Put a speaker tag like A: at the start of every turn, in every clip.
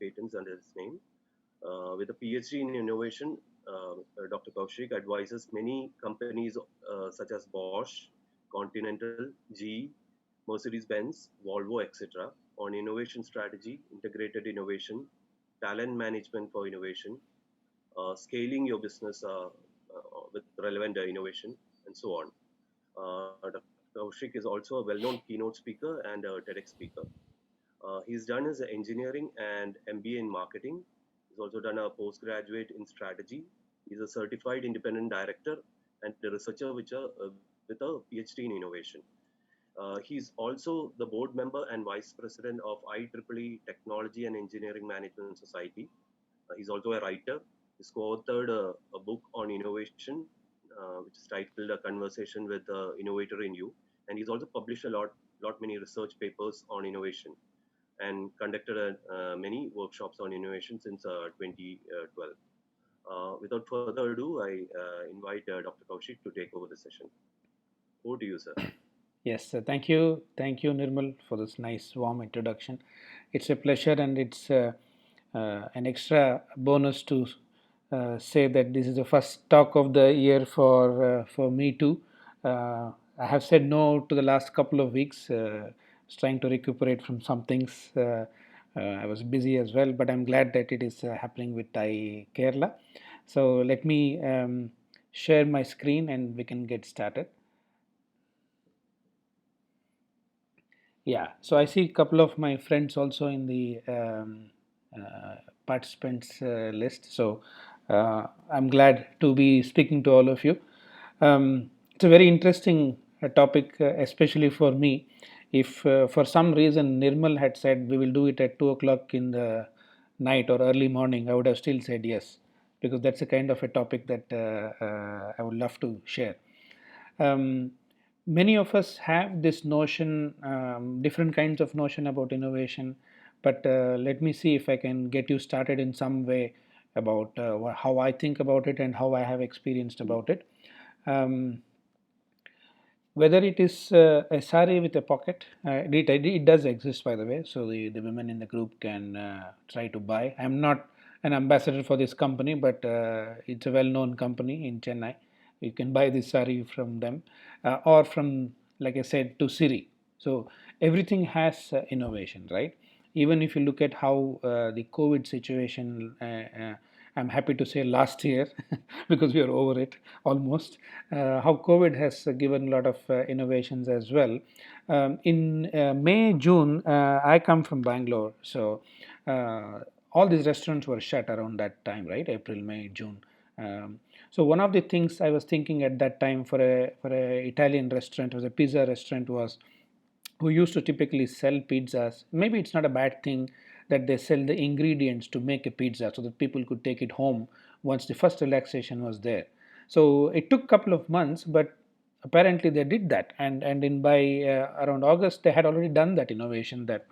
A: patents under his name. With a PhD in innovation, Dr. Kaushik advises many companies such as Bosch, Continental, GE, Mercedes-Benz, Volvo, etc., on innovation strategy, integrated innovation, talent management for innovation, scaling your business with relevant innovation, and so on. Dr. Kaushik is also a well-known keynote speaker and a TEDx speaker. He's done his engineering and MBA in marketing. He's also done a postgraduate in strategy. He's a certified independent director and a researcher with a PhD in innovation. He's also the board member and vice president of IEEE Technology and Engineering Management Society. He's also a writer. He's co-authored a book on innovation, which is titled "A Conversation with the Innovator in You," and he's also published lot many research papers on innovation and conducted many workshops on innovation since 2012. Without further ado, I invite Dr. Kaushik to take over the session. Over to you, sir.
B: Yes, thank you, Nirmal, for this nice warm introduction. It's a pleasure, and it's an extra bonus to say that this is the first talk of the year for me too. I have said no to the last couple of weeks. Was trying to recuperate from some things. I was busy as well, but I'm glad that it is happening with I Kerala. So let me share my screen and we can get started. Yeah, so I see a couple of my friends also in the participants list. So I'm glad to be speaking to all of you. It's a very interesting topic, especially for me. If for some reason Nirmal had said we will do it at 2 o'clock in the night or early morning, I would have still said yes, because that's a kind of a topic that I would love to share. Um, Many of us have this notion, different kinds of notion about innovation, but let me see if I can get you started in some way about how I think about it and how I have experienced about it. Um, Whether it is a sari with a pocket, it does exist, by the way, so the women in the group can try to buy. I'm not an ambassador for this company, but it's a well-known company in Chennai. You can buy this sari from them, or from, like I said, to Siri. So everything has innovation, right? Even if you look at how the COVID situation, I'm happy to say last year, because we are over it almost, how COVID has given a lot of innovations as well. In May, June, I come from Bangalore, so all these restaurants were shut around that time, right? April, May, June. So one of the things I was thinking at that time for a Italian restaurant, was a pizza restaurant, was who used to typically sell pizzas. Maybe it's not a bad thing that they sell the ingredients to make a pizza so that people could take it home once the first relaxation was there. So it took a couple of months, but apparently they did that, and in by around August they had already done that innovation, that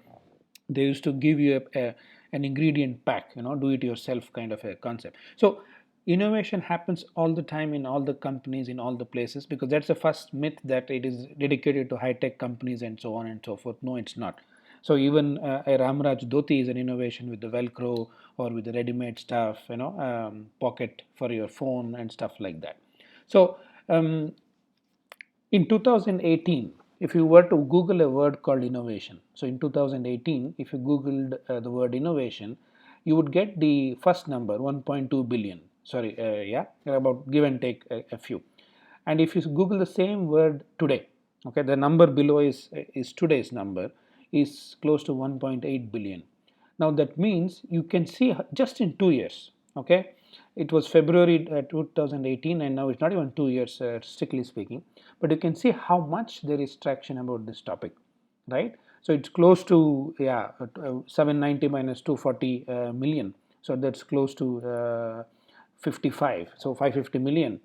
B: they used to give you an ingredient pack, do it yourself kind of a concept. So innovation happens all the time in all the companies, in all the places, because that's the first myth, that it is dedicated to high tech companies and so on and so forth. No, it's not. So even a Ramraj dhoti is an innovation with the velcro or with the ready made stuff, pocket for your phone and stuff like that. So um, in 2018, if you were to Google a word called innovation, so in 2018, if you Googled the word innovation, you would get the first number 1.2 billion. Sorry, yeah, about give and take a few. And if you Google the same word today, okay, the number below is today's number, is close to 1.8 billion. Now that means you can see just in 2 years, okay, it was February 2018, and now it's not even 2 years, strictly speaking, but you can see how much there is traction about this topic, right? So it's close to, yeah, 790 minus 240 million, so that's close to 55, so 550 million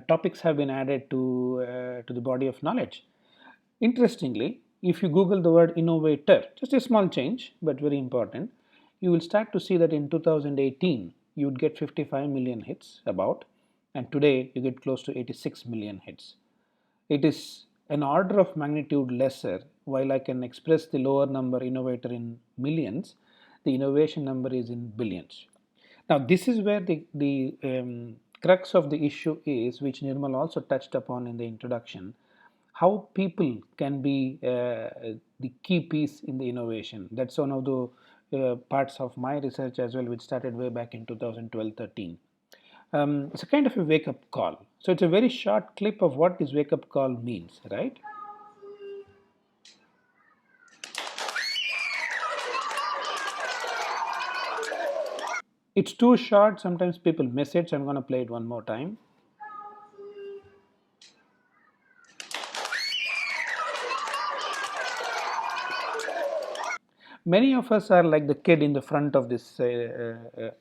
B: topics have been added to the body of knowledge. Interestingly, if you Google the word innovator, just a small change but very important, you will start to see that in 2018 you would get 55 million hits about, and today you get close to 86 million hits. It is an order of magnitude lesser. While I can express the lower number innovator in millions, the innovation number is in billions. Now, this is where the crux of the issue is, which Nirmal also touched upon in the introduction, how people can be the key piece in the innovation. That's one of the parts of my research as well, which started way back in 2012-13. It's a kind of a wake up call. So it's a very short clip of what this wake up call means, right? It's too short, sometimes people miss it, so I'm going to play it one more time. Many of us are like the kid in the front of this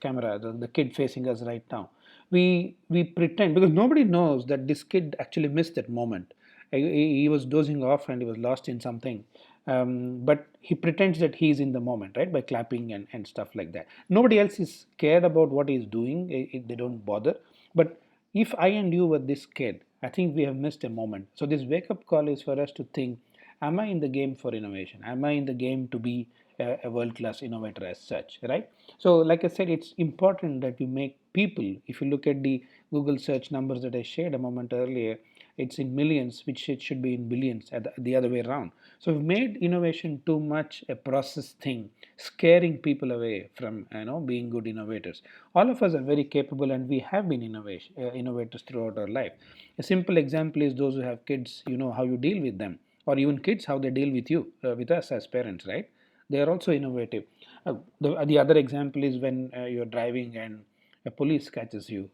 B: camera, the kid facing us right now. We pretend, because nobody knows that this kid actually missed that moment. He was dozing off and he was lost in something, but he pretends that he's in the moment, right, by clapping and stuff like that. Nobody else is scared about what he's doing. They don't bother. But if I and you were this kid, I think we have missed a moment. So this wake up call is for us to think, am I in the game for innovation? Am I in the game to be a world class innovator as such, right? So like I said, it's important that we make people, if you look at the Google search numbers that I shared a moment earlier, it's in millions, which it should be in billions, at the other way around. So we've made innovation too much a process thing, scaring people away from being good innovators. All of us are very capable, and we have been innovators throughout our life. A simple example is those who have kids. You know how you deal with them, or even kids how they deal with you, with us as parents, right? They are also innovative. The other example is when you're driving and a police catches you.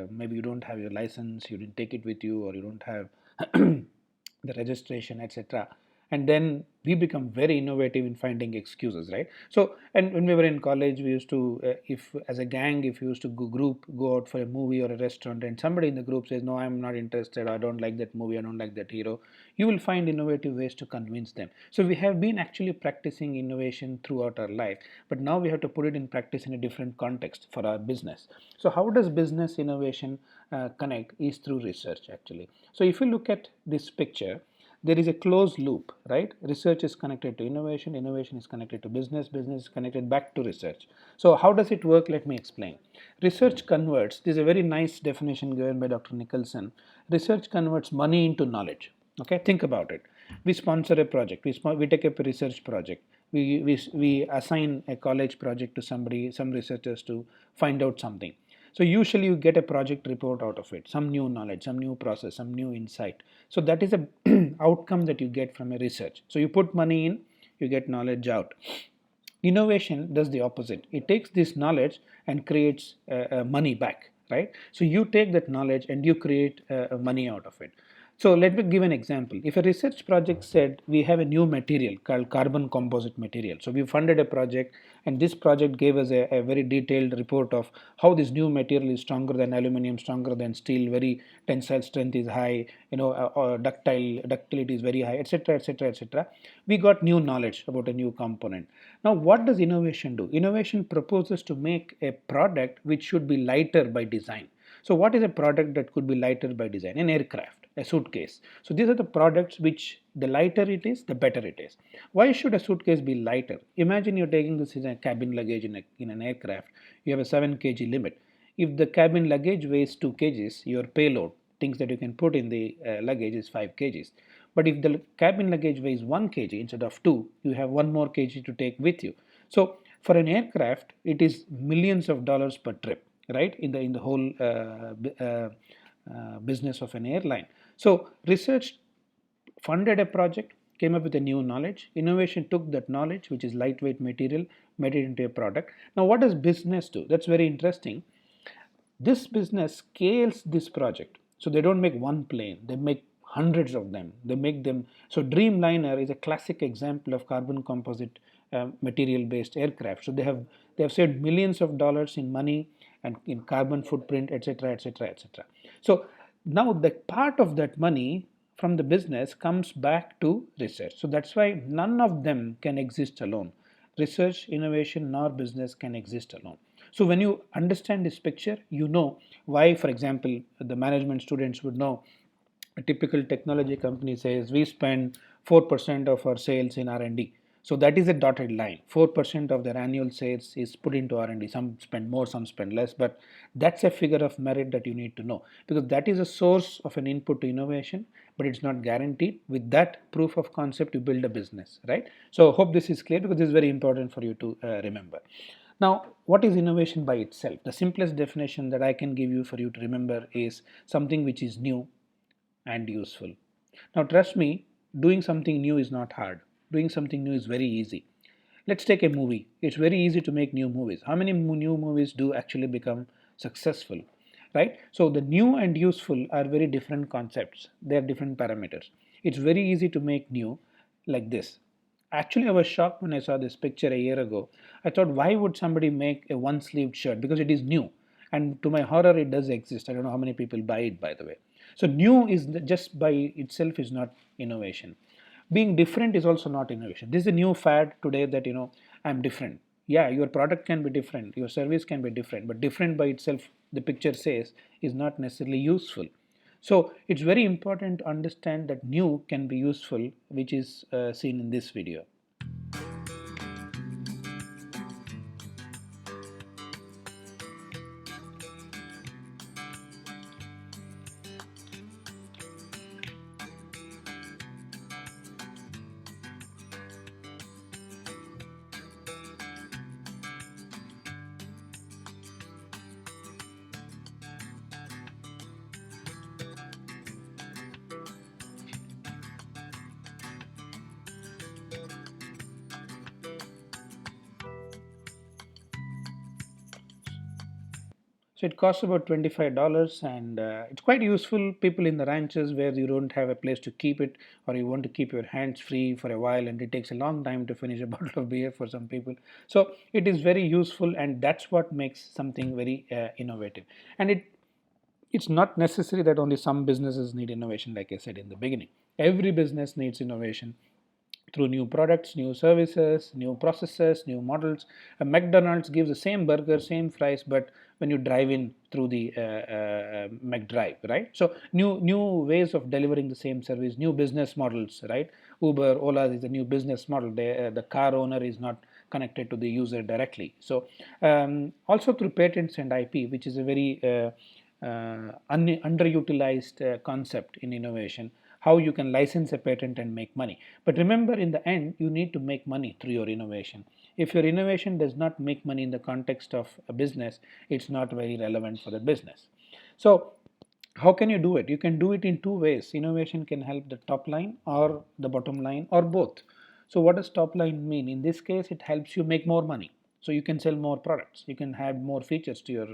B: Maybe you don't have your license, you didn't take it with you, or you don't have the registration, etc. And then we become very innovative in finding excuses, right? So, and when we were in college, we used to, if as a gang, if we used to go out for a movie or a restaurant, and somebody in the group says, no, I'm not interested, I don't like that movie, I don't like that hero, you will find innovative ways to convince them. So we have been actually practicing innovation throughout our life, but now we have to put it in practice in a different context for our business. So how does business innovation connect? Is through research, actually. So if you look at this picture, there is a closed loop, right? Research is connected to innovation, innovation is connected to business, business is connected back to research. So how does it work? Let me explain. Research converts, this is a very nice definition given by Dr. Nicholson. Research converts money into knowledge. Okay, think about it. We sponsor a project, we take up a research project, we assign a college project to somebody, some researchers, to find out something. So usually you get a project report out of it, some new knowledge, some new process, some new insight. So that is a outcome that you get from a research. So you put money in, you get knowledge out. Innovation does the opposite. It takes this knowledge and creates money back, right? So you take that knowledge and you create money out of it. So let me give an example. If a research project said we have a new material called carbon composite material, so we funded a project, and this project gave us a very detailed report of how this new material is stronger than aluminum, stronger than steel, very tensile strength is high, ductility is very high, etc., etc., etc. We got new knowledge about a new component. Now, what does innovation do? Innovation proposes to make a product which should be lighter by design. So what is a product that could be lighter by design? An aircraft, a suitcase. So these are the products which the lighter it is, the better it is. Why should a suitcase be lighter? Imagine you're taking this in a cabin luggage in an aircraft. You have a 7 kg limit. If the cabin luggage weighs 2 kgs, your payload, things that you can put in the luggage, is 5 kgs. But if the cabin luggage weighs 1 kg instead of 2, you have 1 more kg to take with you. So for an aircraft, it is millions of dollars per trip, right? In the whole business of an airline. So research funded a project, came up with a new knowledge. Innovation took that knowledge, which is lightweight material, made it into a product. Now, what does business do? That's very interesting. This business scales this project. So they don't make one plane, they make hundreds of them. They make them. So Dreamliner is a classic example of carbon composite material based aircraft. So they have saved millions of dollars in money and in carbon footprint, etc., etc., etc. So now the part of that money from the business comes back to research. So that's why none of them can exist alone. Research, innovation, nor business can exist alone. So when you understand this picture, you know why, for example, the management students would know a typical technology company says we spend 4% of our sales in R&D. So that is a dotted line. 4% of their annual sales is put into R&D. Some spend more, some spend less, but that's a figure of merit that you need to know, because that is a source of an input to innovation, but it's not guaranteed. With that proof of concept, you build a business, right? So hope this is clear, because this is very important for you to remember. Now, what is innovation by itself? The simplest definition that I can give you for you to remember is something which is new and useful. Now, trust me, doing something new is not hard. Doing something new is very easy. Let's take a movie. It's very easy to make new movies. How many new movies do actually become successful? Right? So, the new and useful are very different concepts, they are different parameters. It's very easy to make new, like this. Actually, I was shocked when I saw this picture a year ago. I thought, why would somebody make a one sleeved shirt? Because it is new. And to my horror, it does exist. I don't know how many people buy it, by the way. So, new is just by itself is not innovation. Being different is also not innovation. This is a new fad today that, I'm different. Yeah, your product can be different, your service can be different, but different by itself, the picture says, is not necessarily useful. So it's very important to understand that new can be useful, which is seen in this video. So it costs about $25, and it's quite useful. People in the ranches where you don't have a place to keep it, or you want to keep your hands free for a while, and it takes a long time to finish a bottle of beer for some people. So it is very useful, and that's what makes something very innovative. And it's not necessary that only some businesses need innovation. Like I said in the beginning, every business needs innovation through new products, new services, new processes, new models. A McDonald's gives the same burger, same fries, but when you drive in through the McDrive, right? So new ways of delivering the same service, new business models, right? Uber, Ola is a new business model. The car owner is not connected to the user directly. So also through patents and IP, which is a very underutilized concept in innovation, how you can license a patent and make money. But remember, in the end, you need to make money through your innovation. If your innovation does not make money in the context of a business, it's not very relevant for the business. So how can you do it? You can do it in two ways. Innovation can help the top line or the bottom line or both. So what does top line mean? In this case, it helps you make more money. So you can sell more products, you can add more features to your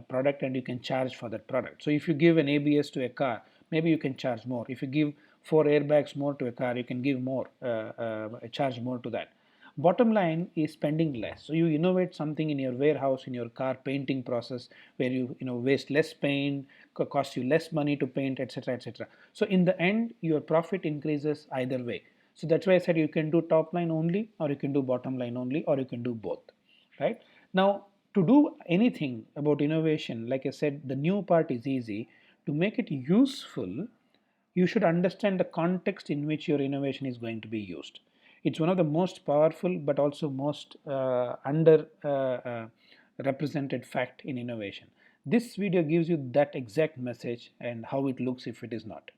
B: product, and you can charge for that product. So if you give an ABS to a car, maybe you can charge more. If you give 4 airbags more to a car, you can give more, charge more to that. Bottom line is spending less. So you innovate something in your warehouse, in your car painting process, where you waste less paint, cost you less money to paint, etc., etc. So in the end, your profit increases either way. So that's why I said you can do top line only, or you can do bottom line only, or you can do both, right? Now, to do anything about innovation, like I said, the new part is easy. To make it useful, you should understand the context in which your innovation is going to be used. It's one of the most powerful but also most under represented fact in innovation. This video gives you that exact message and how it looks if it is not.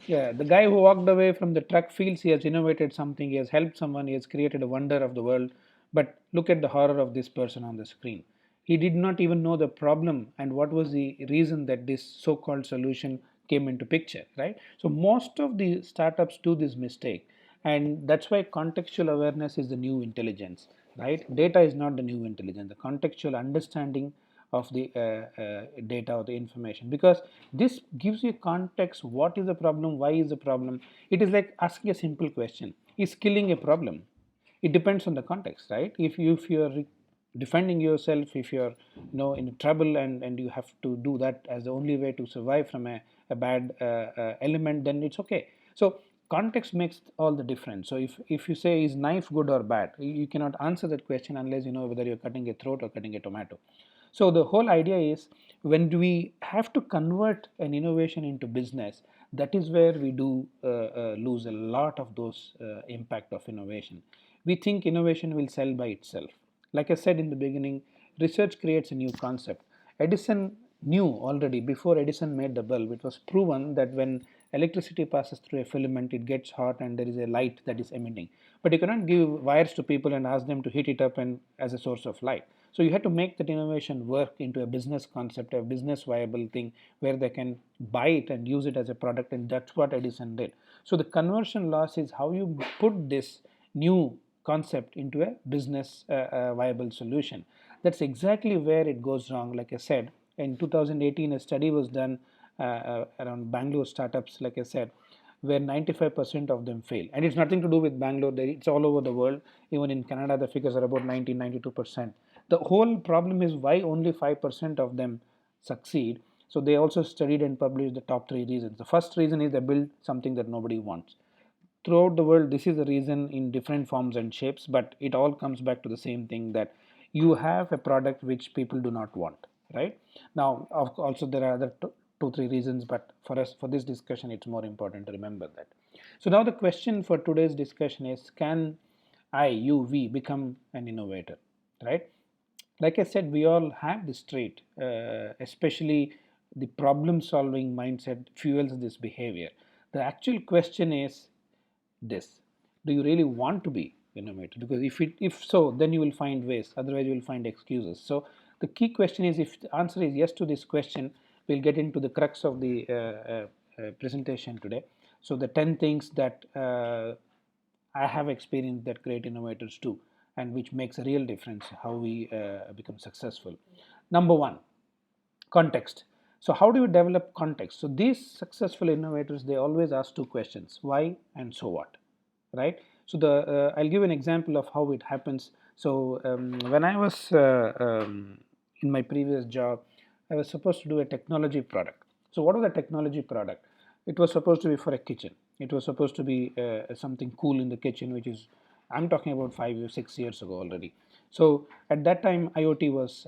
B: Yeah, the guy who walked away from the truck feels he has innovated something, he has helped someone, he has created a wonder of the world. But look at the horror of this person on the screen. He did not even know the problem and what was the reason that this so called solution came into picture, right? So, most of the startups do this mistake, and that's why contextual awareness is the new intelligence, right? Data is not the new intelligence, the contextual understanding of the data or the information, because this gives you context. What is the problem? Why is the problem? It is like asking a simple question: is killing a problem? It depends on the context, right? If you're defending yourself, if you're in trouble, and you have to do that as the only way to survive from a bad element, then it's okay. So context makes all the difference. So if you say, is knife good or bad, you cannot answer that question unless you know whether you're cutting a throat or cutting a tomato. So the whole idea is, when do we have to convert an innovation into business, that is where we do lose a lot of those impact of innovation. We think innovation will sell by itself. Like I said in the beginning, research creates a new concept. Edison knew already before Edison made the bulb, it was proven that when electricity passes through a filament, it gets hot and there is a light that is emitting. But you cannot give wires to people and ask them to heat it up and as a source of light. So you have to make that innovation work into a business concept, a business viable thing where they can buy it and use it as a product, and that's what Edison did. So the conversion loss is how you put this new concept into a business viable solution. That's exactly where it goes wrong. Like I said, in 2018, a study was done around Bangalore startups, like I said, where 95% of them fail. And it's nothing to do with Bangalore, it's all over the world. Even in Canada, the figures are about 90-92%. The whole problem is why only 5% of them succeed. So they also studied and published the top three reasons. The first reason is they build something that nobody wants. Throughout the world, this is the reason in different forms and shapes, but it all comes back to the same thing, that you have a product which people do not want, right? Now, also there are other two three reasons, but for us, for this discussion, it's more important to remember that. So now the question for today's discussion is, can we become an innovator, right? Like I said, we all have this trait, especially the problem solving mindset fuels this behavior. The actual question is this: do you really want to be innovative? Because if so, then you will find ways, otherwise you will find excuses. So the key question is, if the answer is yes to this question, we'll get into the crux of the presentation today. So the 10 things that I have experienced that great innovators do, and which makes a real difference how we become successful. Number one, context. So how do you develop context? So these successful innovators, they always ask two questions: why and so what, right? So the I'll give an example of how it happens. So when I was in my previous job, I was supposed to do a technology product. So what was the technology product? It was supposed to be for a kitchen. It was supposed to be something cool in the kitchen, which is, I'm talking about 5 or 6 years ago already. So at that time, IoT was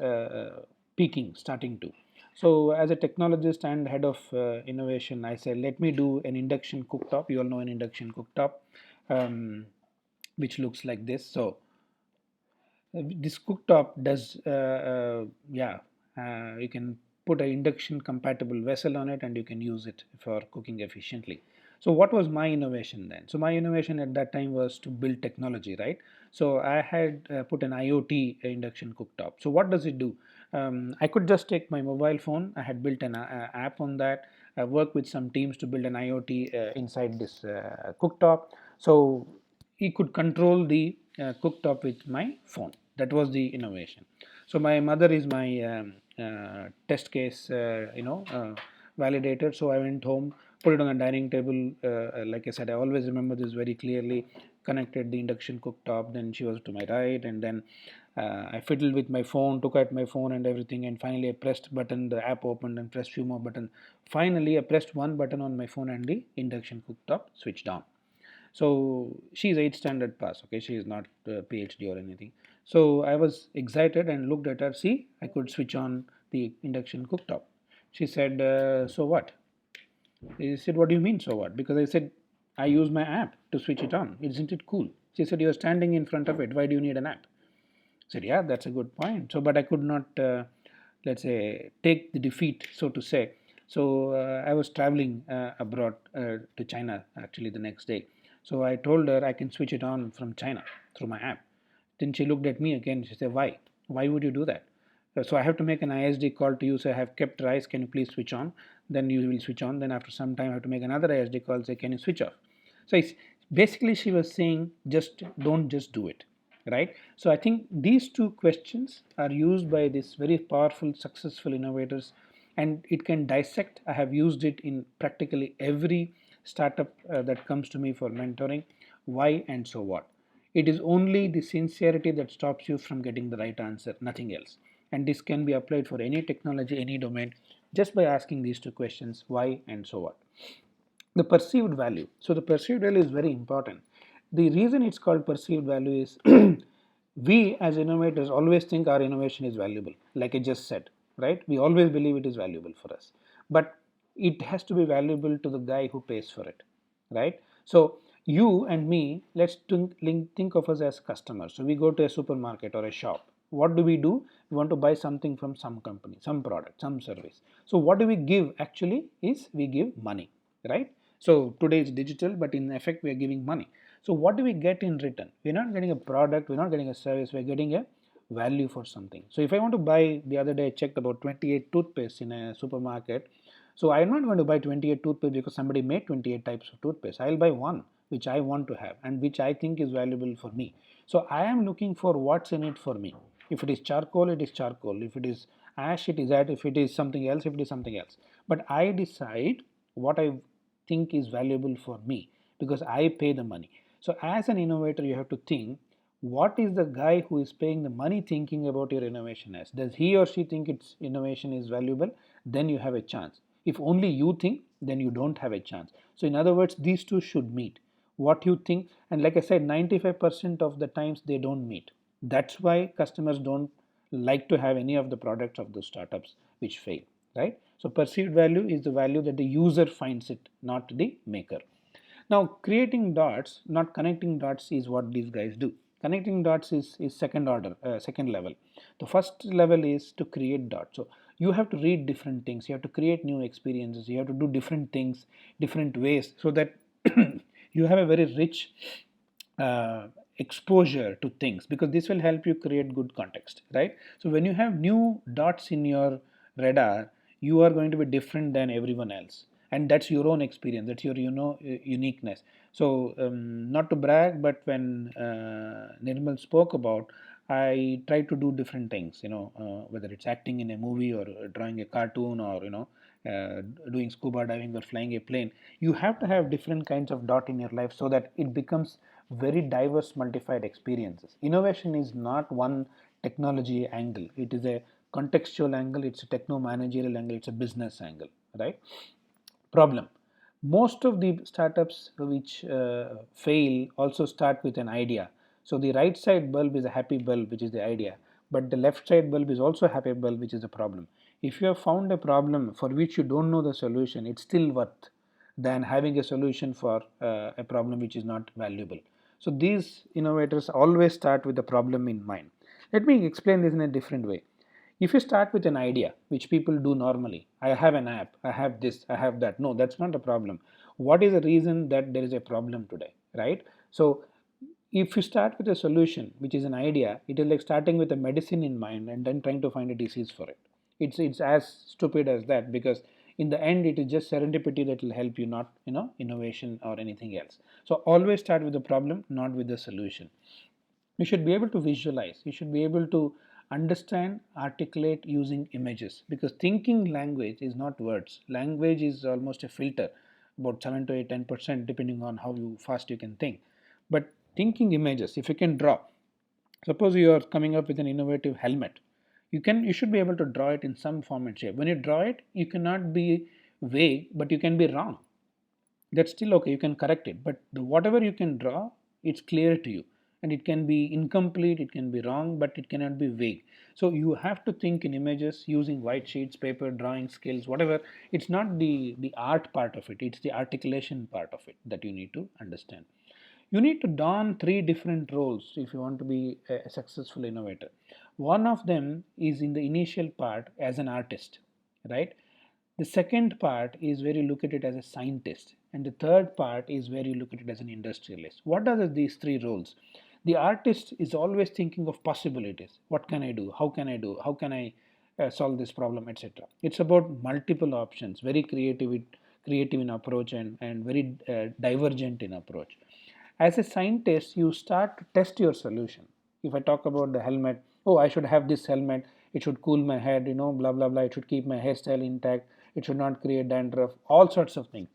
B: peaking, starting to. So as a technologist and head of innovation, I said, let me do an induction cooktop. You all know an induction cooktop, um, which looks like this. So this cooktop does, yeah, you can put an induction compatible vessel on it and you can use it for cooking efficiently. So what was my innovation then? So my innovation at that time was to build technology, right? So I had put an IoT induction cooktop. So what does it do? I could just take my mobile phone. I had built an app on that. I worked with some teams to build an IoT inside this cooktop. So he could control the cooktop with my phone. That was the innovation. So my mother is my test case, validator. So I went home, put it on a dining table. Like I said, I always remember this very clearly. Connected the induction cooktop. Then she was to my right, and then I fiddled with my phone, took out my phone and everything, and finally I pressed button. The app opened and pressed few more buttons. Finally, I pressed one button on my phone and the induction cooktop switched on. So she's 8th standard pass. Okay, she is not PhD or anything. So I was excited and looked at her. See, I could switch on the induction cooktop. She said, "So what?" I said, "What do you mean, so what?" Because I said, "I use my app to switch it on. Isn't it cool?" She said, "You're standing in front of it. Why do you need an app?" I said, "Yeah, that's a good point." So, but I could not, let's say, take the defeat, so to say. So I was traveling abroad to China actually the next day. So I told her I can switch it on from China through my app. Then she looked at me again. She said, "Why? Why would you do that?" So I have to make an ISD call to you. Say, I have kept rice. Can you please switch on? Then you will switch on. Then after some time, I have to make another ISD call. Say, can you switch off? So it's basically she was saying, just don't just do it, right? So I think these two questions are used by these very powerful, successful innovators, and it can dissect. I have used it in practically every startup that comes to me for mentoring. Why and so what? It is only the sincerity that stops you from getting the right answer, nothing else. And this can be applied for any technology, any domain, just by asking these two questions, why and so on. The perceived value. So the perceived value is very important. The reason it's called perceived value is we as innovators always think our innovation is valuable, like I just said, right? We always believe it is valuable for us, but it has to be valuable to the guy who pays for it, right? So you and me, let's think of us as customers. So we go to a supermarket or a shop. What do? We want to buy something from some company, some product, some service. So what do we give actually is we give money, right? So today it's digital, but in effect we are giving money. So what do we get in return? We're not getting a product, we're not getting a service, we're getting a value for something. So if I want to buy, the other day I checked about 28 toothpaste in a supermarket. So I'm not going to buy 28 toothpaste because somebody made 28 types of toothpaste. I'll buy one which I want to have and which I think is valuable for me. So I am looking for what's in it for me. If it is charcoal, it is charcoal. If it is ash, it is that. If it is something else, if it is something else. But I decide what I think is valuable for me because I pay the money. So as an innovator, you have to think, what is the guy who is paying the money thinking about your innovation as? Does he or she think its innovation is valuable? Then you have a chance. If only you think, then you don't have a chance. So in other words, these two should meet. What you think, and like I said, 95% of the times they don't meet. That's why customers don't like to have any of the products of the startups which fail, right? So perceived value is the value that the user finds it, not the maker. Now, creating dots, not connecting dots, is what these guys do. Connecting dots is second order, second level. The first level is to create dots. So you have to read different things, you have to create new experiences, you have to do different things, different ways, so that you have a very rich uh, exposure to things, because this will help you create good context, right? So when you have new dots in your radar, you are going to be different than everyone else, and that's your own experience, that's your uniqueness. So not to brag, but when Nirmal spoke about, I try to do different things, whether it's acting in a movie or drawing a cartoon or uh, doing scuba diving or flying a plane. You have to have different kinds of dot in your life so that it becomes very diverse multified experiences. Innovation is not one technology angle, it is a contextual angle, it's a techno managerial angle, it's a business angle, right? Problem: most of the startups which fail also start with an idea. So the right side bulb is a happy bulb, which is the idea, but the left side bulb is also a happy bulb, which is the problem. If you have found a problem for which you don't know the solution, it's still worth than having a solution for a problem which is not valuable. So these innovators always start with the problem in mind. Let me explain this in a different way. If you start with an idea, which people do normally, I have an app, I have this, I have that. No, that's not a problem. What is the reason that there is a problem today, right? So if you start with a solution, which is an idea, it is like starting with a medicine in mind and then trying to find a disease for it. It's as stupid as that, because in the end it is just serendipity that will help you, not innovation or anything else. So always start with the problem, not with the solution. You should be able to visualize, you should be able to understand, articulate using images, because thinking language is not words. Language is almost a filter, about 7 to 8 10% depending on how you fast you can think. But thinking images, if you can draw, suppose you are coming up with an innovative helmet, you should be able to draw it in some form and shape. When you draw it, you cannot be vague, but you can be wrong. That's still okay, you can correct it, but whatever you can draw, it's clear to you, and it can be incomplete, it can be wrong, but it cannot be vague. So you have to think in images using white sheets, paper, drawing skills, whatever. It's not the art part of it, it's the articulation part of it that you need to understand. You need to don three different roles if you want to be a successful innovator. One of them is in the initial part as an artist, right? The second part is where you look at it as a scientist, and the third part is where you look at it as an industrialist. What are these three roles? The artist is always thinking of possibilities. What can I do? How can I do? How can I solve this problem, etc. It's about multiple options, very creative in approach, and very divergent in approach. As a scientist, you start to test your solution. If I talk about the helmet, oh, I should have this helmet, it should cool my head, blah blah blah, it should keep my hairstyle intact, it should not create dandruff, all sorts of things.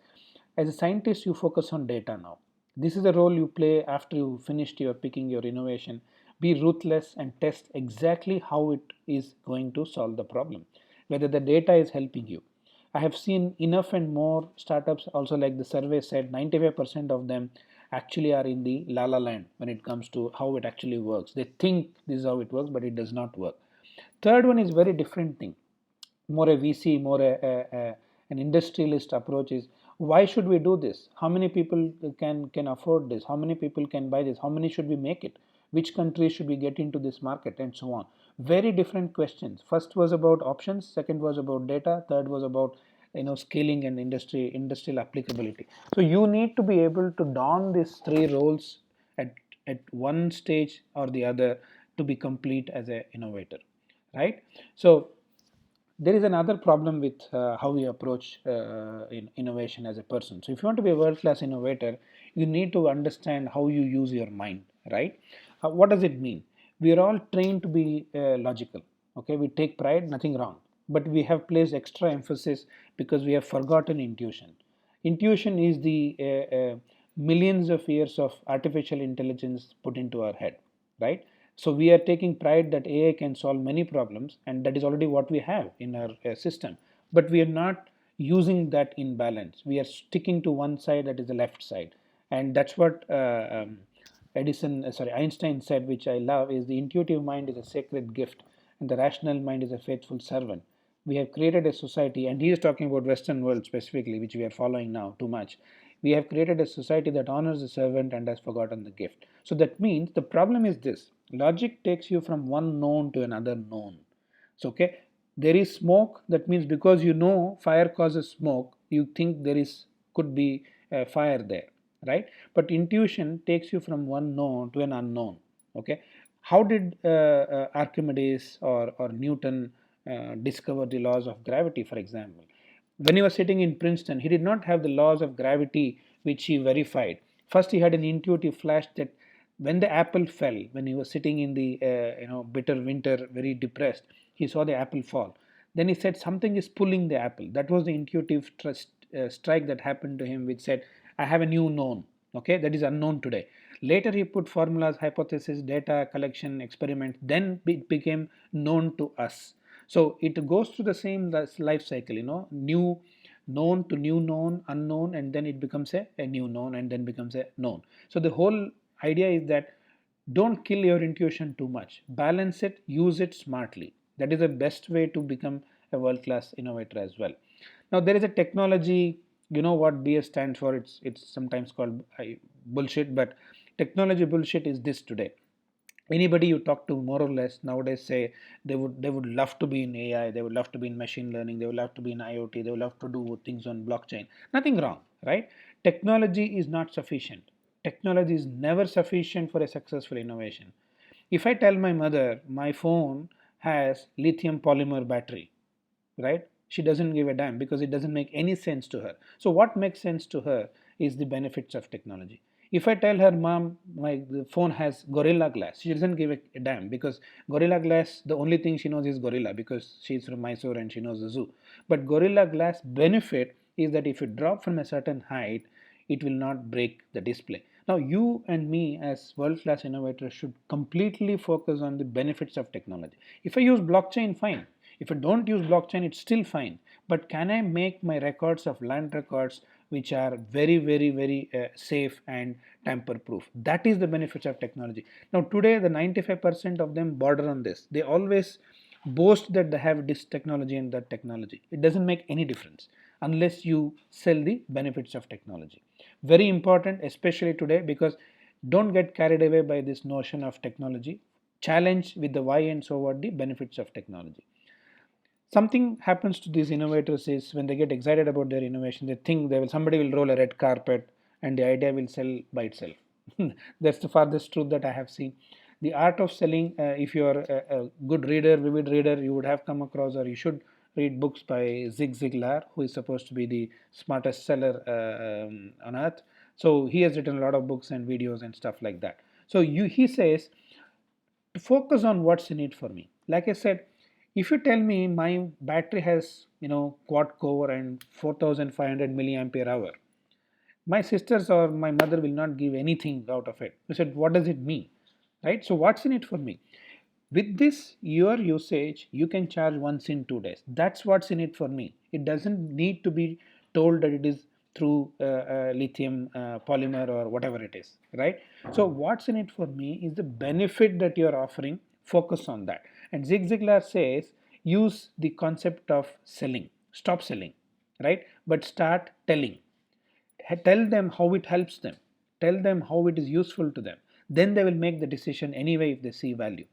B: As a scientist, you focus on data now. This is the role you play after you finished your picking your innovation. Be ruthless and test exactly how it is going to solve the problem, whether the data is helping you. I have seen enough and more startups also, like the survey said, 95% of them actually are in the la la land when it comes to how it actually works. They think this is how it works, but it does not work. Third one is very different thing, more a VC, more an industrialist approach is, why should we do this? How many people can afford this? How many people can buy this? How many should we make it? Which countries should we get into this market, and so on? Very different questions. First was about options. Second was about data. Third was about scaling and industrial applicability. So you need to be able to don these three roles at one stage or the other to be complete as an innovator, right? So there is another problem with how we approach innovation as a person. So if you want to be a world class innovator, you need to understand how you use your mind, right? What does it mean? We are all trained to be logical. Okay, we take pride, nothing wrong, but we have placed extra emphasis because we have forgotten intuition. Intuition is the millions of years of artificial intelligence put into our head, right? So we are taking pride that AI can solve many problems, and that is already what we have in our system. But we are not using that in balance. We are sticking to one side, that is the left side, and that's what Einstein said, which I love, is the intuitive mind is a sacred gift, and the rational mind is a faithful servant. We have created a society, and he is talking about Western world specifically, which we are following now too much. We have created a society that honors the servant and has forgotten the gift. So that means the problem is this: logic takes you from one known to another known. So okay, there is smoke. That means because you know fire causes smoke, you think there is could be a fire there, right? But intuition takes you from one known to an unknown. Okay, how did Archimedes or Newton discover the laws of gravity, for example? When he was sitting in Princeton, he did not have the laws of gravity which he verified. First, he had an intuitive flash that when the apple fell, when he was sitting in the bitter winter, very depressed, he saw the apple fall. Then he said something is pulling the apple. That was the intuitive strike that happened to him, which said, "I have a new known." Okay, that is unknown today. Later, he put formulas, hypothesis, data collection, experiment. Then it became known to us. So it goes through the same life cycle, new known to new known, unknown, and then it becomes a new known, and then becomes a known. So the whole idea is that don't kill your intuition too much. Balance it, use it smartly. That is the best way to become a world class innovator as well. Now there is a technology, you know what BS stands for. It's sometimes called bullshit, but technology bullshit is this today. Anybody you talk to more or less nowadays say they would love to be in AI, they would love to be in machine learning, they would love to be in IoT, they would love to do things on blockchain. Nothing wrong, right? Technology is not sufficient. Technology is never sufficient for a successful innovation. If I tell my mother my phone has lithium polymer battery, right? She doesn't give a damn because it doesn't make any sense to her. So what makes sense to her is the benefits of technology. If I tell her, mom, my the phone has gorilla glass, she doesn't give a damn because gorilla glass, the only thing she knows is gorilla because she's from Mysore and she knows the zoo. But gorilla glass benefit is that if you drop from a certain height, it will not break the display. Now, you and me as world class innovators should completely focus on the benefits of technology. If I use blockchain, fine. If I don't use blockchain, it's still fine. But can I make my records of land records which are very, very, very safe and tamper proof? That is the benefits of technology. Now, today, the 95% of them border on this. They always boast that they have this technology and that technology. It doesn't make any difference unless you sell the benefits of technology. Very important, especially today, because don't get carried away by this notion of technology. Challenge with the why and so what the benefits of technology. Something happens to these innovators is when they get excited about their innovation, they think somebody will roll a red carpet and the idea will sell by itself. That's the farthest truth that I have seen. The art of selling, if you are a good reader, vivid reader, you would have come across, or you should read books by Zig Ziglar, who is supposed to be the smartest seller on earth. So he has written a lot of books and videos and stuff like that. So he says to focus on what's in it for me. Like I said, if you tell me my battery has quad core and 4500 milliampere hour, My sisters or my mother will not give anything out of it. I said, what does it mean? Right? So, what's in it for me? With this, your usage, you can charge once in 2 days. That's what's in it for me. It doesn't need to be told that it is through lithium polymer or whatever it is, right? So, what's in it for me is the benefit that you're offering. Focus on that. And Zig Ziglar says, use the concept of selling. Stop selling, right? But start telling. Tell them how it helps them. Tell them how it is useful to them. Then they will make the decision anyway if they see value.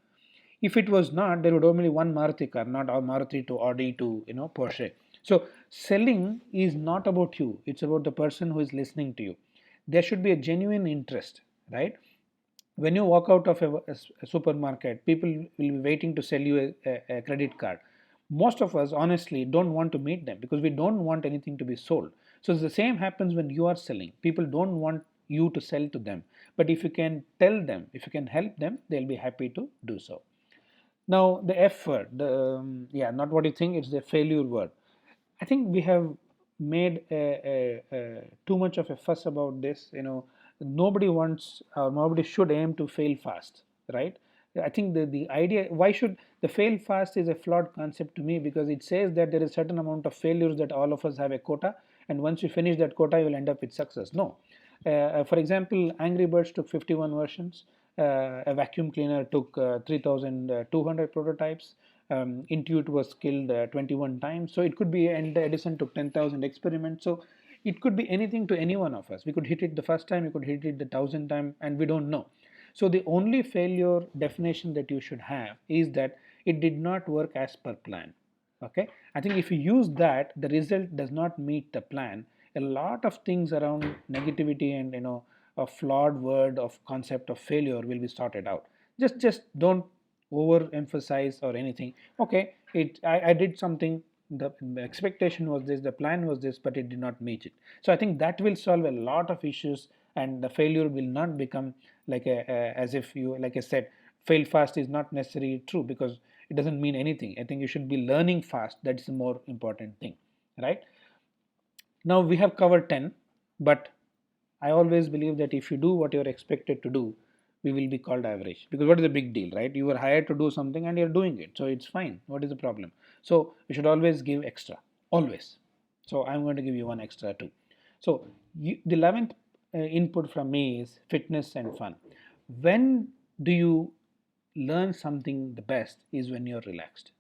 B: If it was not, there would only one Maruti car, not a Maruti to Audi to Porsche. So selling is not about you; it's about the person who is listening to you. There should be a genuine interest, right? When you walk out of a supermarket, people will be waiting to sell you a credit card. Most of us honestly don't want to meet them because we don't want anything to be sold. So the same happens when you are selling. People don't want you to sell to them, but if you can tell them, if you can help them, they'll be happy to do so. Now the F word, yeah, not what you think, it's the failure word. I think we have made too much of a fuss about this. Nobody wants or nobody should aim to fail fast, right? I think the idea, why should the fail fast, is a flawed concept to me, because it says that there is a certain amount of failures that all of us have a quota, and once you finish that quota, you will end up with success. No. For example, Angry Birds took 51 versions. A vacuum cleaner took 3,200 prototypes. Intuit was killed 21 times. So it could be, and Edison took 10,000 experiments. So it could be anything to any one of us. We could hit it the first time, we could hit it the thousandth time, and we don't know. So the only failure definition that you should have is that it did not work as per plan. Okay, I think if you use that, the result does not meet the plan, a lot of things around negativity and a flawed word of concept of failure will be sorted out. Just don't overemphasize or anything. Okay, I did something, the expectation was this, the plan was this, but it did not meet it. So I think that will solve a lot of issues, and the failure will not become like as if you, like I said, fail fast is not necessarily true, because it doesn't mean anything. I think you should be learning fast. That's the more important thing, right? Now we have covered 10, but I always believe that if you do what you're expected to do, we will be called average. Because what is the big deal, right? You were hired to do something and you're doing it. So it's fine. What is the problem? So you should always give extra. Always. So I'm going to give you one extra too. So the 11th input from me is fitness and fun. When do you learn something the best is when you're relaxed.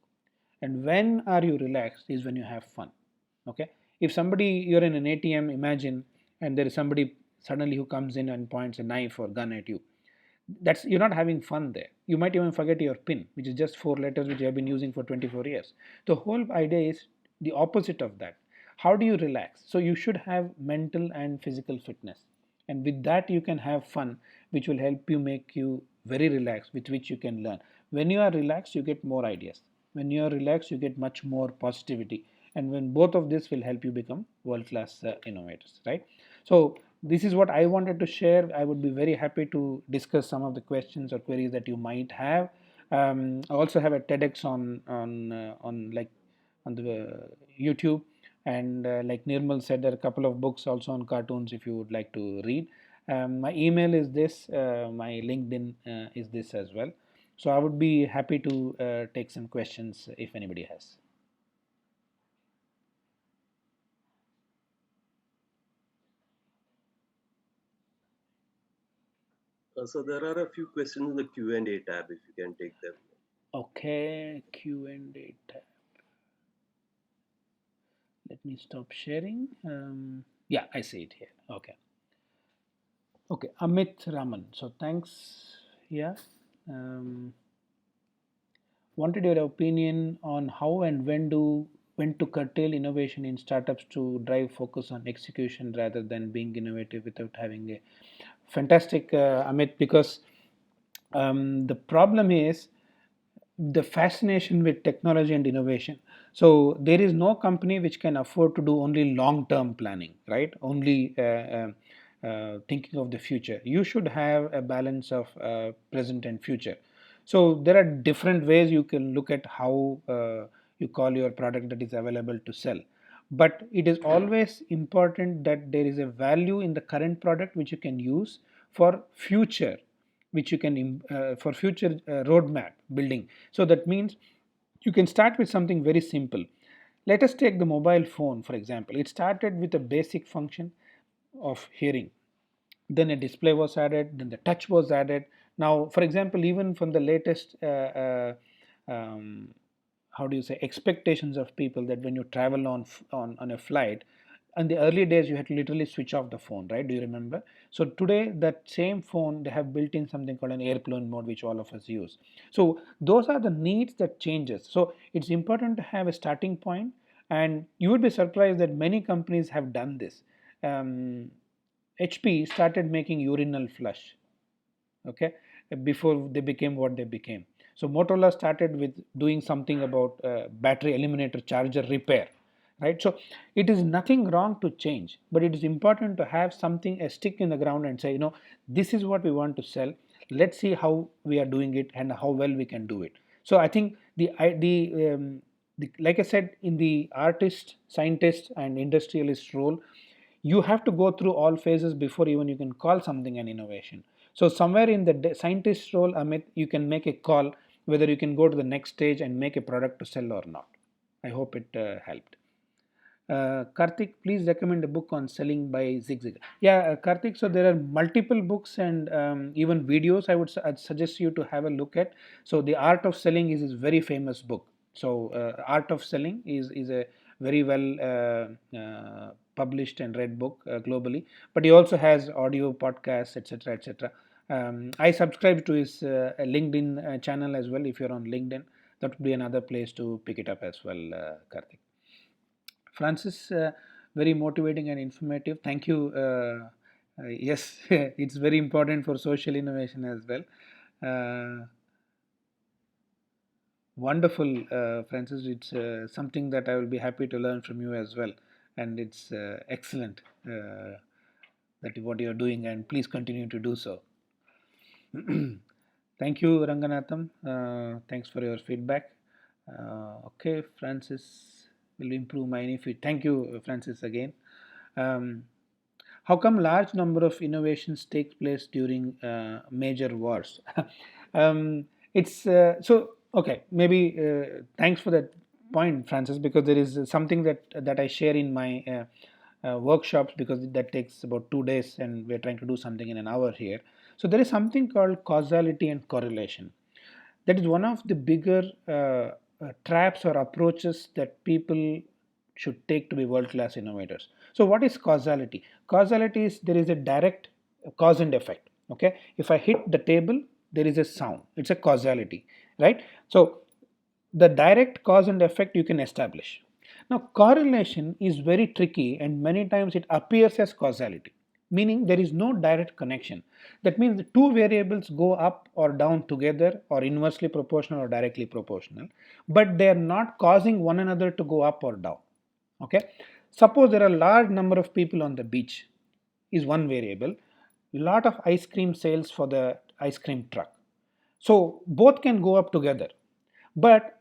B: And when are you relaxed is when you have fun. Okay, if somebody, you're in an ATM, imagine, and there is somebody suddenly who comes in and points a knife or gun at you, that's, you're not having fun there. You might even forget your pin, which is just 4 letters which you have been using for 24 years. The whole idea is the opposite of that. How do you relax? So you should have mental and physical fitness, and with that you can have fun, which will help you make you very relaxed, with which you can learn. When you are relaxed, you get more ideas. When you are relaxed, you get much more positivity, and when both of this will help you become world class innovators, right? So this is what I wanted to share. I would be very happy to discuss some of the questions or queries that you might have. I also have a TEDx on like on the YouTube, and like Nirmal said, there are a couple of books also on cartoons if you would like to read. My email is this, my LinkedIn is this as well. So I would be happy to take some questions if anybody has.
A: So there are a few questions in the Q&A tab if you can take them.
B: Okay, Q&A tab. Let me stop sharing. Yeah, I see it here. Okay. Okay, Amit Raman. So thanks. Yeah. Um, Wanted your opinion on how and when to curtail innovation in startups to drive focus on execution rather than being innovative without having a fantastic Amit, because the problem is the fascination with technology and innovation. So there is no company which can afford to do only long term planning, right? Only thinking of the future. You should have a balance of present and future. So there are different ways you can look at how you call your product that is available to sell. but it is always important that there is a value in the current product which you can use for future, which you can for future roadmap building. So that means you can start with something very simple. Let us take the mobile phone for example. It started with a basic function of hearing, then a display was added, then the touch was added. Now for example, even from the latest um, how do you say, expectations of people, that when you travel on a flight, in the early days you had to literally switch off the phone, right? Do you remember? So today that same phone, they have built in something called an airplane mode, which all of us use. So those are the needs that changes. So it's important to have a starting point, and you would be surprised that many companies have done this. HP started making urinal flush, okay, before they became what they became. So Motorola started with doing something about battery eliminator charger repair, right? So it is nothing wrong to change, but it is important to have something, a stick in the ground, and say, this is what we want to sell. Let's see how we are doing it and how well we can do it. So I think the like I said, in the artist, scientist, and industrialist role, you have to go through all phases before even you can call something an innovation. So somewhere in the scientist role, Amit, you can make a call whether you can go to the next stage and make a product to sell or not. I hope it helped. Karthik, please recommend a book on selling by Zig Ziglar. Yeah, Karthik, so there are multiple books and even videos I'd suggest you to have a look at. So The Art of Selling is his very famous book. So Art of Selling is a very well published and read book globally, but he also has audio podcasts, etc., etc. I subscribe to his LinkedIn channel as well. If you're on LinkedIn, that would be another place to pick it up as well, Karthik. Francis, very motivating and informative. Thank you. Yes, it's very important for social innovation as well. Uh, Wonderful, Francis. It's something that I will be happy to learn from you as well. And it's excellent that what you're doing, and please continue to do so. Thank you, Ranganatham. Thanks for your feedback. Okay, Francis will improve my feed. Thank you, Francis, again. Um, how come large number of innovations take place during major wars? It's so okay. Maybe thanks for that point, Francis, because there is something that I share in my workshops, because that takes about 2 days, and we're trying to do something in an hour here. So there is something called causality and correlation. That is one of the bigger traps or approaches that people should take to be world class innovators. So what is causality? Causality is there is a direct cause and effect. Okay, if I hit the table, there is a sound. It's a causality, right? So the direct cause and effect you can establish. Now, correlation is very tricky, and many times it appears as causality, meaning there is no direct connection. That means the two variables go up or down together, or inversely proportional or directly proportional, but they are not causing one another to go up or down. Okay, suppose there are a large number of people on the beach, is one variable, lot of ice cream sales for the ice cream truck, so both can go up together. But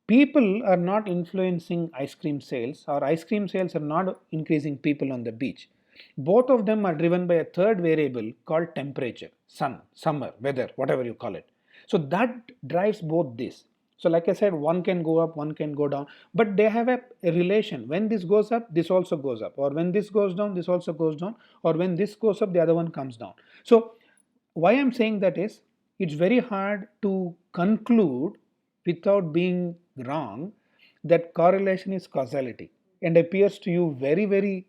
B: people are not influencing ice cream sales, or ice cream sales are not increasing people on the beach. Both of them are driven by a third variable called temperature, sun, summer, weather, whatever you call it. So that drives both this. So, like I said, one can go up, one can go down, but they have a relation. When this goes up, this also goes up, or when this goes down, this also goes down, or when this goes up, the other one comes down. So, why I'm saying that is, it's very hard to conclude without being wrong that correlation is causality, and appears to you very very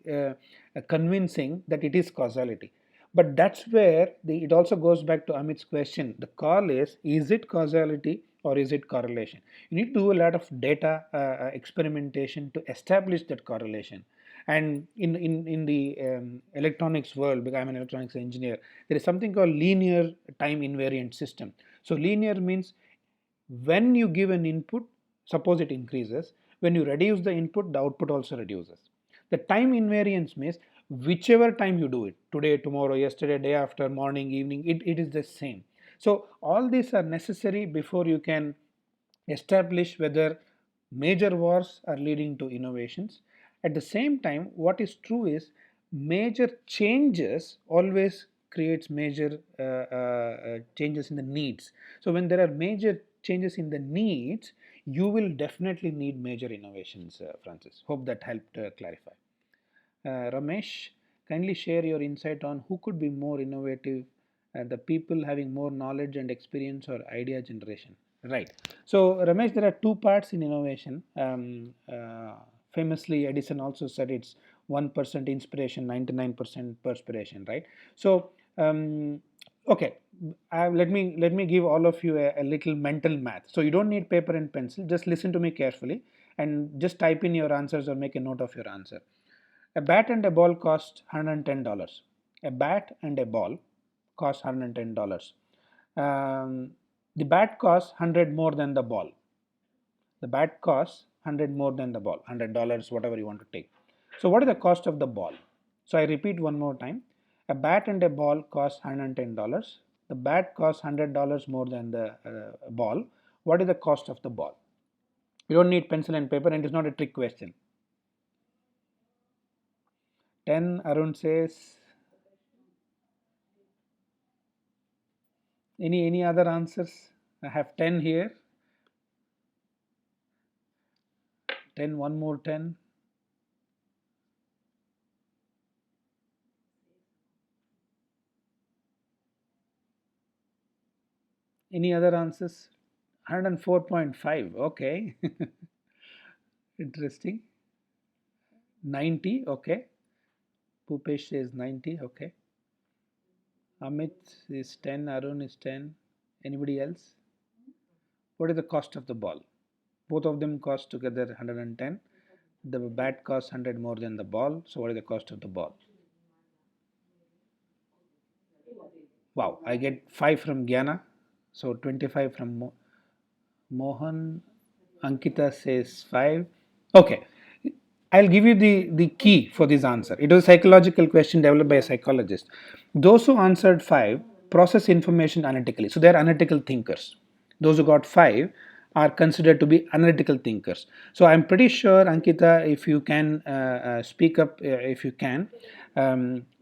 B: convincing that it is causality. But that's where it also goes back to Amit's question. The call is it causality or is it correlation? You need to do a lot of data experimentation to establish that correlation. And in the electronics world, because I'm an electronics engineer, there is something called linear time invariant system. So linear means when you give an input, suppose it increases, when you reduce the input, the output also reduces. The time invariance means whichever time you do it, today, tomorrow, yesterday, day after, morning, evening, it is the same. So all these are necessary before you can establish whether major wars are leading to innovations, At the same time, what is true is major changes always creates major changes in the needs. So when there are major changes in the needs, you will definitely need major innovations, Francis. Hope that helped clarify. Ramesh, kindly share your insight on who could be more innovative, the people having more knowledge and experience or idea generation. Right. So, Ramesh, there are two parts in innovation. Famously, Edison also said it's 1% inspiration, 99% perspiration. Right. So, okay, let me give all of you a little mental math. So you don't need paper and pencil. Just listen to me carefully and just type in your answers or make a note of your answer. A bat and a ball cost $110. A bat and a ball cost $110. The bat costs 100 more than the ball. The bat costs 100 more than the ball, $100, whatever you want to take. So, what is the cost of the ball? So, I repeat one more time. A bat and a ball cost $110. The bat costs $100 more than the ball. What is the cost of the ball? You don't need pencil and paper, and it's not a trick question. 10, Arun says. Any other answers? I have 10 here. 10, one more 10. Any other answers? 104.5. Okay. Interesting. 90. Okay. Pupesh says 90. Okay. Amit is 10. Arun is 10. Anybody else? What is the cost of the ball? Both of them cost together 110. The bat costs 100 more than the ball. So, what is the cost of the ball? Wow. I get 5 from Gyana. So, 25 from Mohan. Ankita says 5. Okay. I'll give you the key for this answer. It was a psychological question developed by a psychologist. Those who answered 5 process information analytically. So they're analytical thinkers. Those who got 5 are considered to be analytical thinkers. So I'm pretty sure, Ankita, if you can speak up, if you can.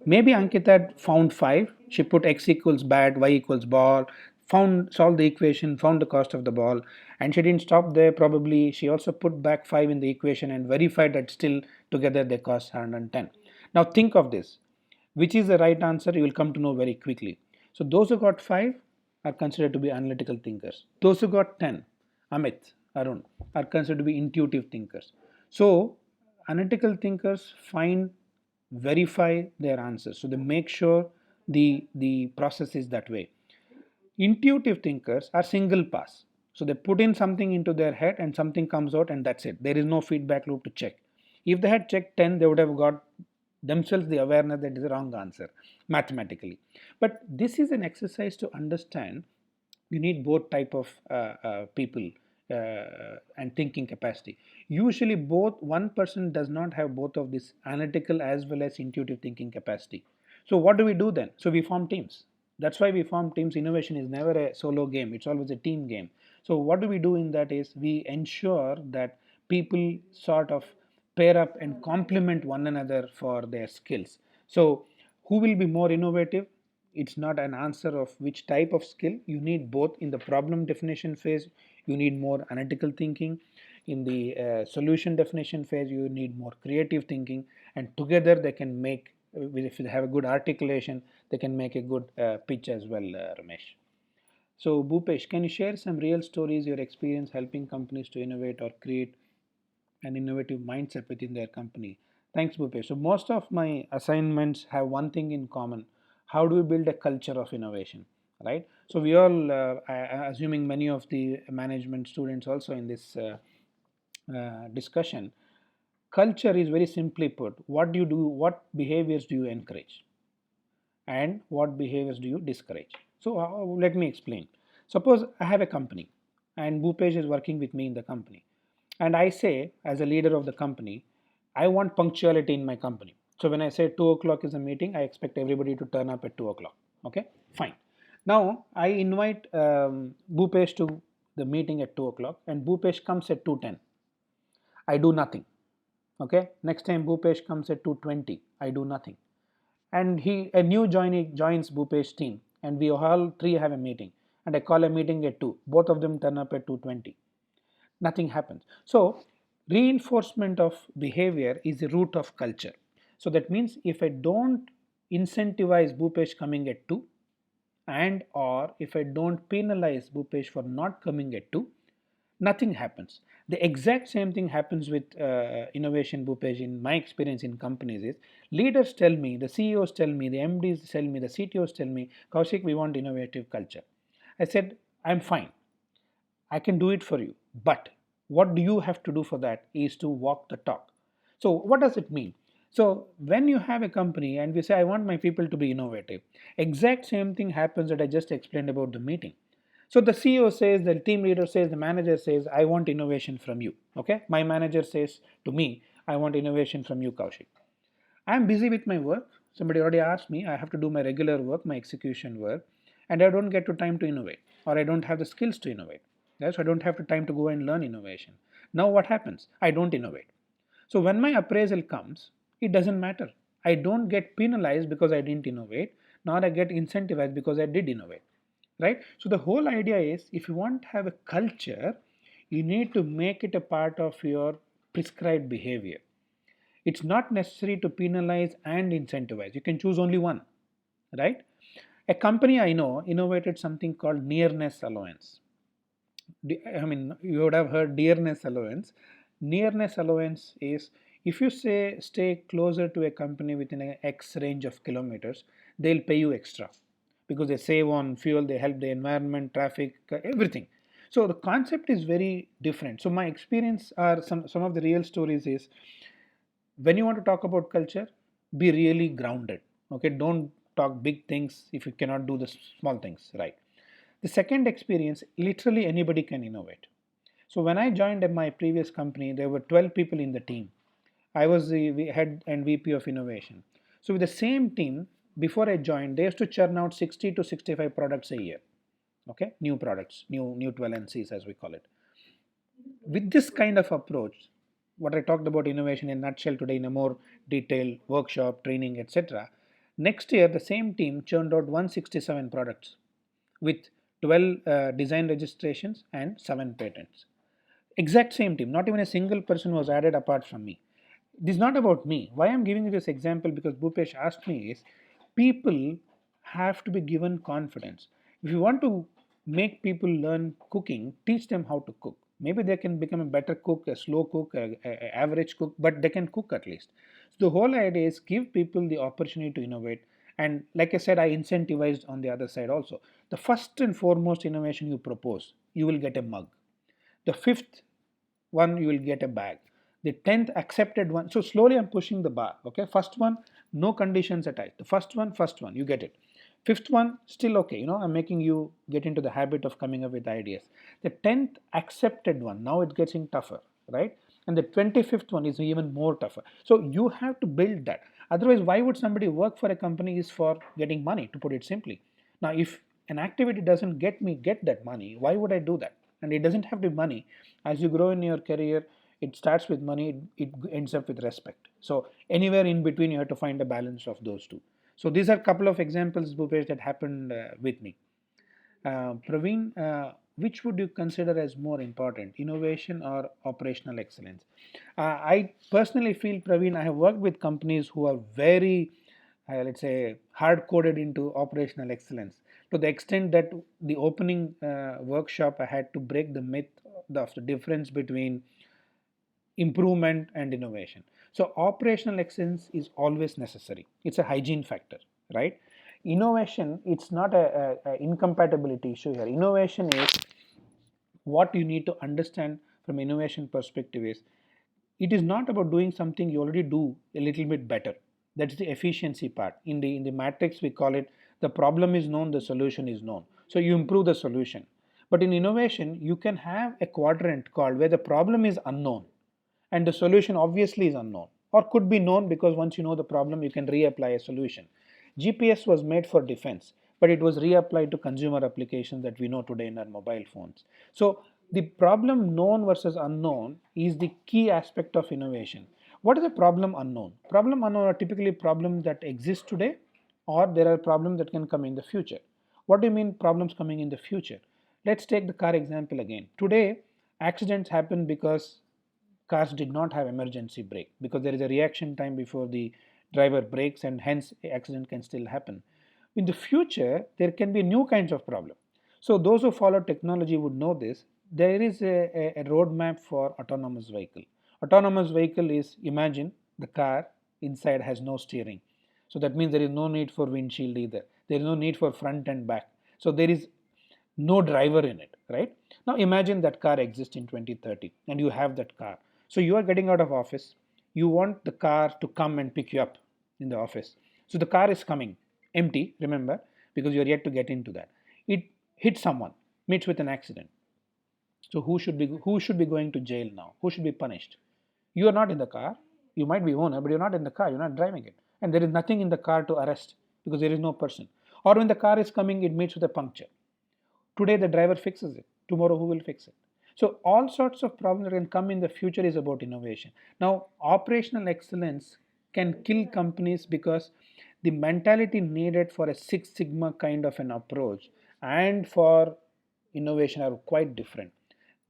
B: Maybe Ankita found 5. She put x equals bat, y equals ball, found solved the equation, found the cost of the ball, and she didn't stop there. Probably she also put back 5 in the equation and verified that still together they cost 110. Now think of this. Which is the right answer? You will come to know very quickly. So those who got 5 are considered to be analytical thinkers. Those who got 10, Amit, Arun, are considered to be intuitive thinkers. So analytical thinkers find, verify their answers. So they make sure the process is that way. Intuitive thinkers are single pass. So they put in something into their head and something comes out and that's it. There is no feedback loop to check. If they had checked 10, they would have got themselves the awareness that is the wrong answer mathematically. But this is an exercise to understand you need both type of people and thinking capacity. Usually both one person does not have both of this analytical as well as intuitive thinking capacity. So what do we do then? So we form teams. That's why we form teams. Innovation is never a solo game, it's always a team game. So what do we do in that is we ensure that people sort of pair up and complement one another for their skills. So who will be more innovative? It's not an answer of which type of skill. You need both. In the problem definition phase you need more analytical thinking. In the solution definition phase you need more creative thinking, and together they can make, if they have a good articulation, they can make a good pitch as well, Ramesh. So Bhupesh, can you share some real stories, your experience helping companies to innovate or create an innovative mindset within their company? Thanks, Bhupesh. So most of my assignments have one thing in common. How do we build a culture of innovation, right? So we all, assuming many of the management students also in this discussion, culture is very simply put. What do you do? What behaviors do you encourage? And what behaviors do you discourage? So let me explain. Suppose I have a company and Bhupesh is working with me in the company, and I say, as a leader of the company, I want punctuality in my company. So when I say 2 o'clock is a meeting, I expect everybody to turn up at 2 o'clock. Okay, fine. Now I invite Bhupesh to the meeting at 2 o'clock and Bhupesh comes at 2:10. I do nothing. Okay, next time Bhupesh comes at 2:20, I do nothing. And a new joinee joins Bhupesh's team, and we all three have a meeting. And I call a meeting at 2. Both of them turn up at 2:20. Nothing happens. So reinforcement of behavior is the root of culture. So that means if I don't incentivize Bhupesh coming at 2, and or if I don't penalize Bhupesh for not coming at 2, nothing happens. The exact same thing happens with innovation, Bhupesh. In my experience in companies is leaders tell me, the CEOs tell me, the MDs tell me, the CTOs tell me, Kaushik, we want innovative culture. I said, I'm fine. I can do it for you. But what do you have to do for that is to walk the talk. So, what does it mean? So, when you have a company and we say, I want my people to be innovative, exact same thing happens that I just explained about the meeting. So, the CEO says, the team leader says, the manager says, I want innovation from you. Okay. My manager says to me, I want innovation from you, Kaushik. I'm busy with my work. Somebody already asked me, I have to do my regular work, my execution work, and I don't get to time to innovate, or I don't have the skills to innovate. Yes, so I don't have the time to go and learn innovation. Now what happens? I don't innovate. So when my appraisal comes, it doesn't matter. I don't get penalized because I didn't innovate, nor I get incentivized because I did innovate. Right? So the whole idea is if you want to have a culture, you need to make it a part of your prescribed behavior. It's not necessary to penalize and incentivize. You can choose only one, right? A company I know innovated something called nearness allowance. I mean, you would have heard dearness allowance. Nearness allowance is if you say stay closer to a company within an X range of kilometers, they'll pay you extra because they save on fuel, they help the environment, traffic, everything. So the concept is very different. So my experience are some of the real stories is when you want to talk about culture, be really grounded. Okay, don't talk big things if you cannot do the small things right. The second experience, literally anybody can innovate. So when I joined at my previous company, there were 12 people in the team. I was the head and VP of innovation. So with the same team, before I joined, they used to churn out 60 to 65 products a year. Okay, new products, new 12 NCs as we call it. With this kind of approach, what I talked about innovation in a nutshell today in a more detailed workshop, training, etc. Next year, the same team churned out 167 products with 12 design registrations and 7 patents. Exact same team, not even a single person was added apart from me. This is not about me. Why I'm giving you this example because Bhupesh asked me is people have to be given confidence. If you want to make people learn cooking, teach them how to cook. Maybe they can become a better cook, a slow cook, a average cook, but they can cook at least. So the whole idea is give people the opportunity to innovate. And like I said, I incentivized on the other side also. The first and foremost innovation you propose, you will get a mug. The fifth one, you will get a bag. The 10th accepted one. So slowly I'm pushing the bar. Okay. First one, no conditions attached. The first one, you get it. Fifth one, still okay. I'm making you get into the habit of coming up with ideas. The 10th accepted one, now it's getting tougher, right? And the 25th one is even more tougher. So you have to build that. Otherwise, why would somebody work for a company is for getting money, to put it simply. Now, if an activity doesn't get that money, why would I do that? And it doesn't have to be money. As you grow in your career, it starts with money, it ends up with respect. So anywhere in between, you have to find a balance of those two. So these are a couple of examples, Bhupesh, that happened with me. Praveen, which would you consider as more important, innovation or operational excellence? I personally feel, Praveen, I have worked with companies who are very, let's say, hard coded into operational excellence to the extent that the opening workshop I had to break the myth of the difference between improvement and innovation. So operational excellence is always necessary. It's a hygiene factor, right? Innovation, it's not a incompatibility issue here. Innovation is what you need to understand from innovation perspective is it is not about doing something you already do a little bit better. That's the efficiency part. In the matrix we call it the problem is known, the solution is known. So you improve the solution. But in innovation, you can have a quadrant called where the problem is unknown and the solution obviously is unknown or could be known because once you know the problem, you can reapply a solution. GPS was made for defense, but it was reapplied to consumer applications that we know today in our mobile phones. So The problem known versus unknown is the key aspect of innovation. What is a problem unknown? Problem unknown are typically problems that exist today, or there are problems that can come in the future. What do you mean problems coming in the future? Let's take the car example again. Today, accidents happen because cars did not have emergency brake, because there is a reaction time before the driver brakes, and hence accident can still happen. In the future there can be new kinds of problem. So those who follow technology would know this. There is a roadmap for autonomous vehicle. Autonomous vehicle is, imagine the car inside has no steering, so that means there is no need for windshield either, there is no need for front and back, so there is no driver in it, right? Now imagine that car exists in 2030 and you have that car. So you are getting out of office, you want the car to come and pick you up in the office. So the car is coming empty, remember, because you are yet to get into that. It hits someone, meets with an accident. So who should be going to jail now? Who should be punished? You are not in the car. You might be owner, but you're not in the car. You're not driving it, and there is nothing in the car to arrest because there is no person. Or when the car is coming, it meets with a puncture. Today the driver fixes it. Tomorrow who will fix it? So all sorts of problems that can come in the future is about innovation. Now operational excellence can kill companies because the mentality needed for a Six Sigma kind of an approach and for innovation are quite different.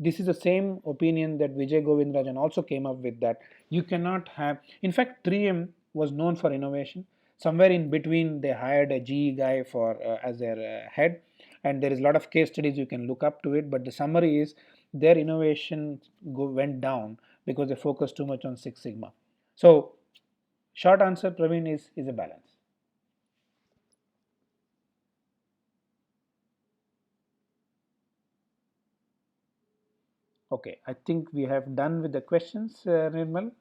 B: This is the same opinion that Vijay Govindrajan also came up with, that you cannot have, in fact 3M was known for innovation. Somewhere in between they hired a GE guy for as their head, and there is a lot of case studies you can look up to it, but the summary is their innovation went down because they focused too much on Six Sigma. So short answer, Praveen, is a balance. Okay, I think we have done with the questions, Nirmal.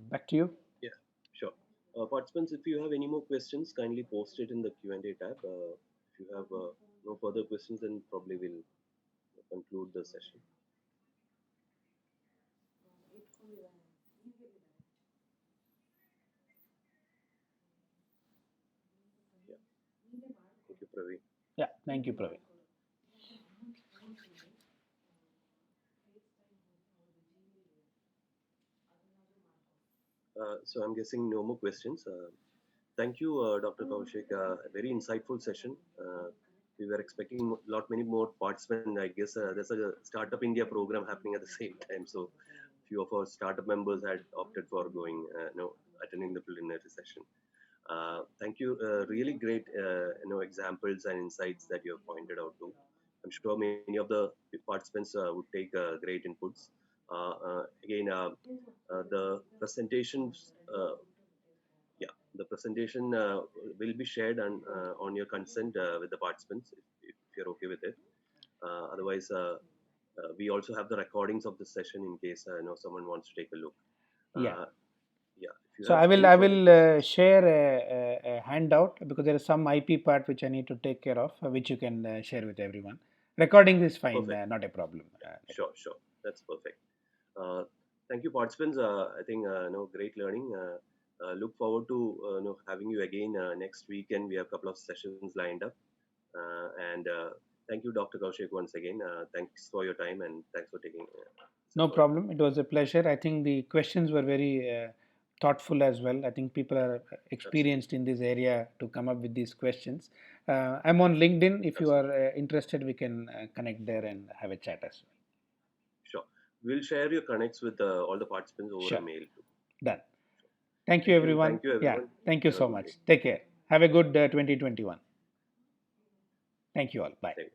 B: Back to you.
A: Yeah, sure. Participants, if you have any more questions, kindly post it in the Q&A tab. If you have no further questions, then probably we'll conclude the session. Yeah, thank you, Praveen.
B: Yeah, thank you, Praveen.
A: So I'm guessing no more questions. Thank you, Dr. Kaushik. Very insightful session. We were expecting a lot many more participants. I guess there's a Startup India program happening at the same time. So few of our startup members had opted for going, attending the preliminary session. Thank you. Really great, examples and insights that you have pointed out to. I'm sure many of the participants would take great inputs. Again, the presentations, yeah, the presentation will be shared on your consent with the participants if you're okay with it. Otherwise, we also have the recordings of the session in case someone wants to take a look.
B: Yeah.
A: Uh, yeah, if you
B: So
A: have
B: I will
A: any
B: I
A: further
B: will
A: questions,
B: share a handout because there is some IP part which I need to take care of, which you can share with everyone. Recording is fine,
A: perfect.
B: not a problem.
A: Yeah, sure, sure. That's perfect. Uh, Thank you, participants. I think great learning. Look forward to having you again next weekend. We have a couple of sessions lined up, and thank you, Dr. Kaushik, once again. Thanks for your time and thanks for taking this
B: No
A: effort.
B: problem. It was a pleasure. I think the questions were very thoughtful as well. I think people are
A: Absolutely,
B: experienced in this area to come up with these questions. I'm on LinkedIn. If you
A: absolutely.
B: are interested, we can connect there and have a chat as well.
A: Sure. We'll share your connects with all the participants over a
B: Sure.
A: mail too.
B: Done. Thank you,
A: Thank you.
B: everyone.
A: Thank you,
B: Yeah.
A: everyone.
B: Thank you
A: Have a
B: so
A: good day.
B: much. Take care. Have a good 2021. Thank you all. Bye.
A: Thank